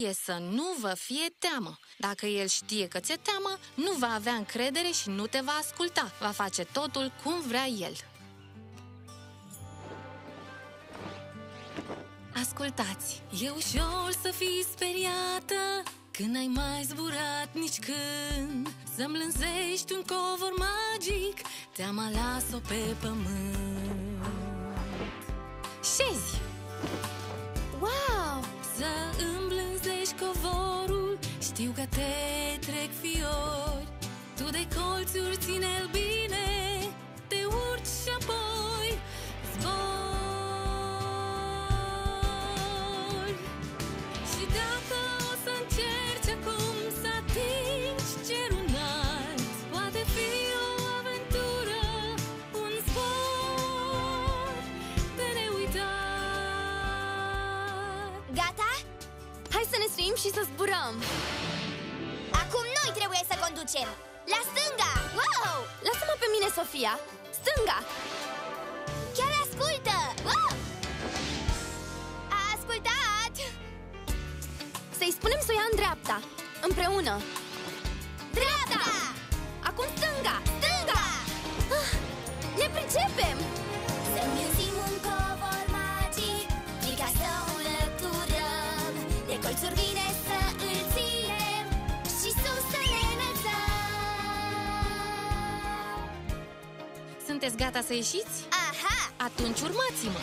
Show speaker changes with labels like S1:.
S1: e să nu vă fie teamă. Dacă el știe că ți-e teamă, nu va avea încredere și nu te va asculta. Va face totul cum vrea el. Ascultați! E ușor să fii speriată când n-ai mai zburat nici când, să-mi lânzești un covor magic, teama las-o pe pământ. Șezi!
S2: Wow!
S1: Să îmblânzești covorul, știu că te trec fiori. Tu de colțuri ține-l bine, te urci și apoi zbori. Și dacă o să încerci acum să atingi cerul înalt, poate fi o aventură, un zbor de neuitat.
S2: Gata? Hai să ne suim și să zburăm!
S3: Acum noi trebuie să conducem! La stânga!
S2: Wow! Lasă-mă pe mine, Sofia! Stânga!
S3: Chiar ascultă! Wow! A ascultat!
S2: Să-i spunem să o ia în dreapta, împreună!
S3: Dreapta!
S2: Acum stânga!
S3: Stânga!
S2: Ne pricepem!
S3: Să mințim un covor magic, frica să o înlăturăm, de colțuri bine să îl ținem și sus să ne înălțăm.
S1: Sunteți gata să ieșiți?
S3: Aha!
S1: Atunci urmați-mă!